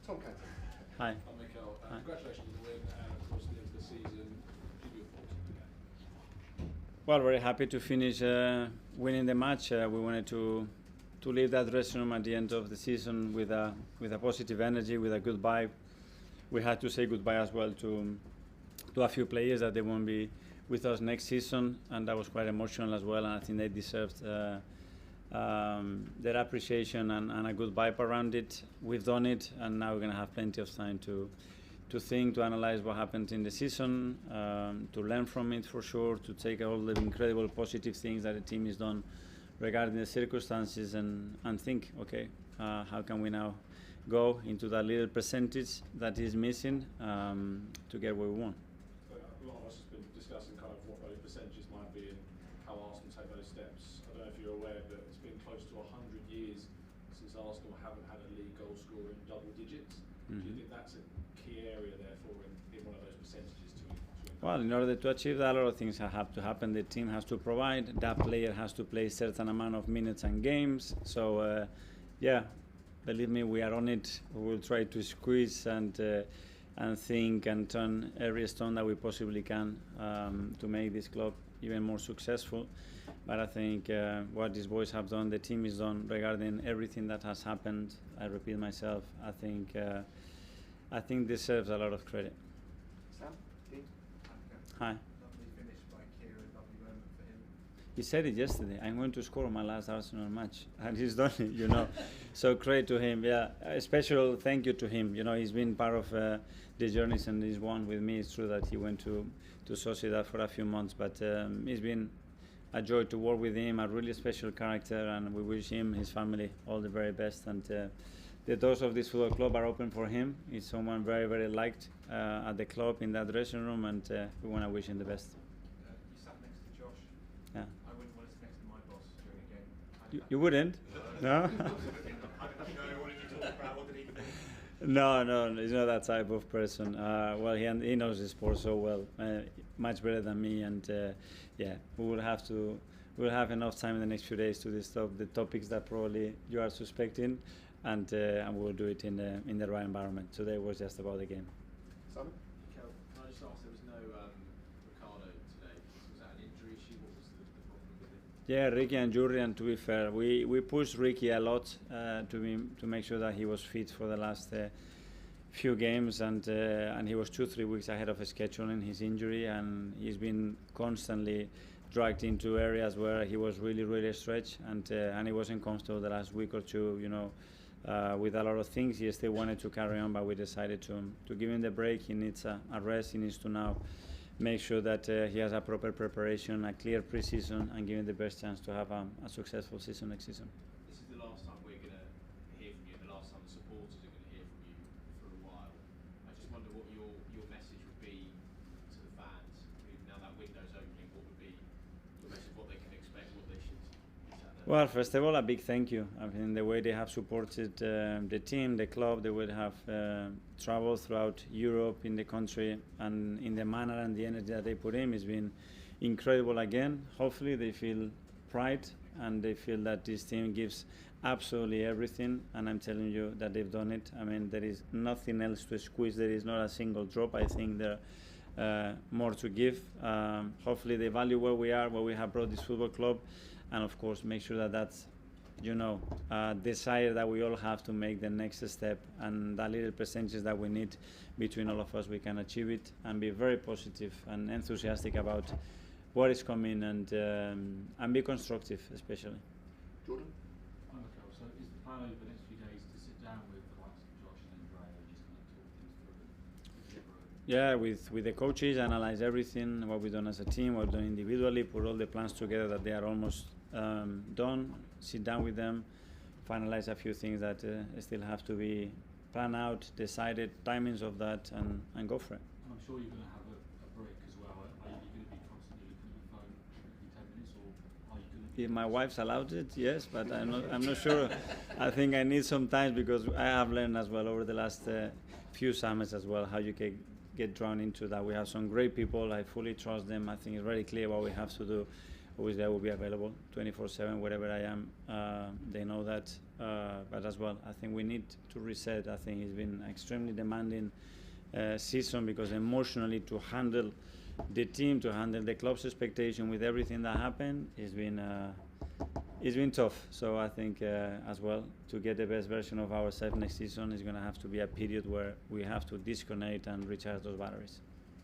Tom Canton. Hi. Hi Mikel, Hi. congratulations on the win and of course the end of the season. Give your thoughts on the game. Well, very happy to finish winning the match. We wanted to leave that dressing room at the end of the season with a positive energy, with a good vibe. We had to say goodbye as well to a few players that they won't be with us next season, and that was quite emotional as well. And I think they deserved their appreciation and a good vibe around it. We've done it, and now we're going to have plenty of time to think, to analyze what happened in the season, to learn from it for sure, to take all the incredible positive things that the team has done regarding the circumstances, and think, okay, how can we now go into that little percentage that is missing to get what we want. A lot of us have been discussing kind of what those percentages might be and how Arsenal take those steps. I don't know if you're aware, but it's been close to 100 years since Arsenal haven't had a league goal scorer in double digits. Do you think that's a key area, therefore, in one of those percentages to Well, in order to achieve that, a lot of things have to happen. The team has to provide. That player has to play a certain amount of minutes and games. So, yeah, believe me, we are on it. We will try to squeeze and think and turn every stone that we possibly can to make this club even more successful. But I think what these boys have done, the team has done regarding everything that has happened. I repeat myself. I think deserves a lot of credit. Sam? Dean? Hi. Lovely finish by Kieran, lovely moment for him. He said it yesterday. I'm going to score my last Arsenal match, and he's done it. So credit to him. Yeah, a special thank you to him. He's been part of the journeys, and he's one with me. It's true that he went to Sociedad for a few months, but it's been a joy to work with him. A really special character, and we wish him, his family, all the very best. And the doors of this football club are open for him. He's someone very, very liked at the club, in that dressing room, and we want to wish him the best. You sat next to Josh. Yeah. I wouldn't want to sit next to my boss during a game. You wouldn't? No? What did you talk about? What did he think? No, he's not that type of person. Well, he knows the sport so well, much better than me, and yeah, we'll have enough time in the next few days to discuss the topics that probably you are suspecting, and we'll do it in the right environment. Today was just about the game. Simon? Mikel, can I just ask, there was no Ricardo today. Was that an injury issue? What was the problem with him? Yeah, Ricky and Jurrian, to be fair, we pushed Ricky a lot to make sure that he was fit for the last few games, and he was 2-3 weeks ahead of his schedule in his injury, and he's been constantly dragged into areas where he was really stretched, and he wasn't comfortable the last week or two, with a lot of things. He still wanted to carry on, but we decided to give him the break. He needs a rest. He needs to now make sure that he has a proper preparation, a clear pre-season, and give him the best chance to have a successful season next season. This is the last time we're going to hear from you, and the last time the supporters are going to hear from you for a while. I just wonder what your message would be to the fans. Now that window's opening, what would be your message, what they can expect, what they should be sat there? Well, first of all, a big thank you. I mean, the way they have supported the team, the club, they would have traveled throughout Europe, in the country, and in the manner and the energy that they put in, has been incredible again. Hopefully they feel pride, and they feel that this team gives absolutely everything, and I'm telling you that they've done it. I mean, there is nothing else to squeeze. There is not a single drop. I think there more to give. Hopefully they value where we are, where we have brought this football club, and of course make sure that that's desire that we all have to make the next step, and that little percentage that we need between all of us, we can achieve it, and be very positive and enthusiastic about what is coming, and be constructive, especially. Jordan? Hi, Mikel. So is the plan over the next few days to sit down with the likes of Josh and Andrea and just kind of talk things through? Yeah, with the coaches, analyze everything, what we've done as a team, what we've done individually, put all the plans together that they are almost done, sit down with them, finalize a few things that still have to be planned out, decided, timings of that, and go for it. And I'm sure you're going to have a break as well. Are you going to be constantly looking at your phone every 10 minutes, or are you going to be... If my wife's allowed it, yes, but I'm not sure. I think I need some time, because I have learned as well over the last few summits as well how you can get drawn into that. We have some great people. I fully trust them. I think it's very clear what we have to do. Obviously, I will be available 24/7 wherever I am. They know that. But as well, I think we need to reset. I think it's been extremely demanding season because emotionally to handle the team, to handle the club's expectation with everything that happened, it's been tough. So I think as well, to get the best version of ourselves next season is going to have to be a period where we have to disconnect and recharge those batteries.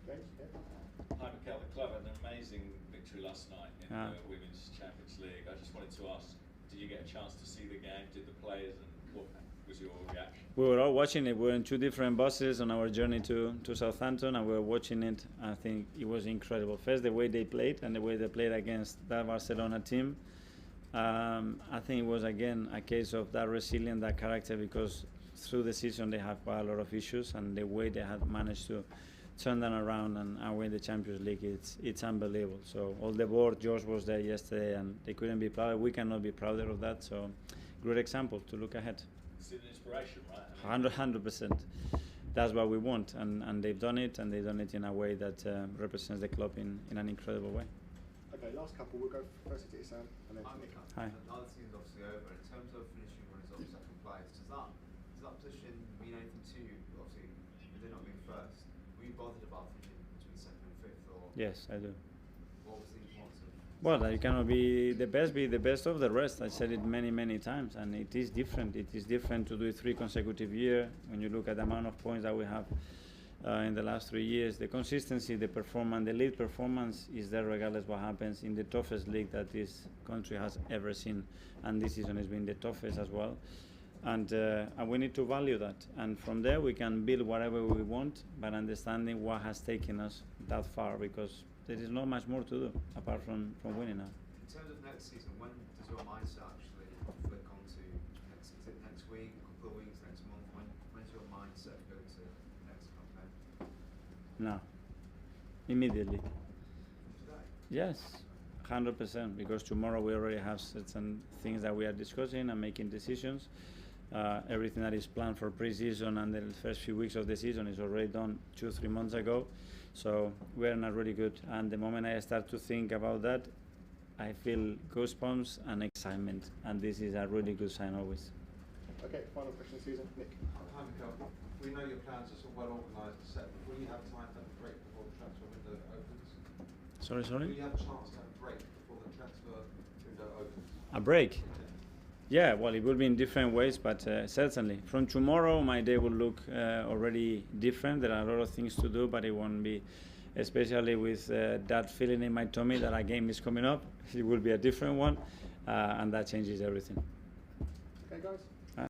Hi Mikel, the club had an amazing victory last night in the Women's Champions League. I just wanted to ask, did you get a chance to see the game? Did the players, and what was your reaction? We were all watching it. We were in two different buses on our journey to Southampton, and we were watching it. I think it was incredible. First, the way they played and the way they played against that Barcelona team. I think it was again a case of that resilience, that character, because through the season they have quite a lot of issues, and the way they had managed to turn them around and win the Champions League, it's unbelievable. So all the board, George was there yesterday, and they couldn't be prouder. We cannot be prouder of that. So great example to look ahead. It's an inspiration, right? 100%. That's what we want, and they've done it, and they've done it in a way that represents the club in an incredible way. Okay, last couple. We'll go first to Sam and then to Nick. Hi. Now the season's obviously over. In terms of finishing results second place, does that position mean anything to you? Obviously, with it not being first, were you bothered about finishing between second and fifth, or Yes, I do. what was the importance of? Well, you cannot be the best of the rest. I said it many times, and it is different. It is different to do it 3 consecutive years. When you look at the amount of points that we have in the last 3 years, the consistency, the performance, the league performance is there regardless what happens in the toughest league that this country has ever seen, and this season has been the toughest as well. And we need to value that, and from there we can build whatever we want, but understanding what has taken us that far, because there is not much more to do apart from winning now. In terms of next season, when does your mindset actually flick on to next? Is it next week, a couple of weeks, next month? When's your mindset go to next campaign? Now, immediately. Today. Yes, 100%, because tomorrow we already have certain things that we are discussing and making decisions. Everything that is planned for pre-season and the first few weeks of the season is already done 2-3 months ago. So we're not really good. And the moment I start to think about that, I feel goosebumps and excitement. And this is a really good sign always. Okay, final question, Susan. Nick. Hi Mikel, we know your plans are sort of well organised and set, but will you have time to have a break before the transfer window opens? Sorry? Will you have a chance to have a break before the transfer window opens? A break? Yeah, well, it will be in different ways, but certainly. From tomorrow, my day will look already different. There are a lot of things to do, but it won't be, especially with that feeling in my tummy that a game is coming up. It will be a different one, and that changes everything. Okay, guys.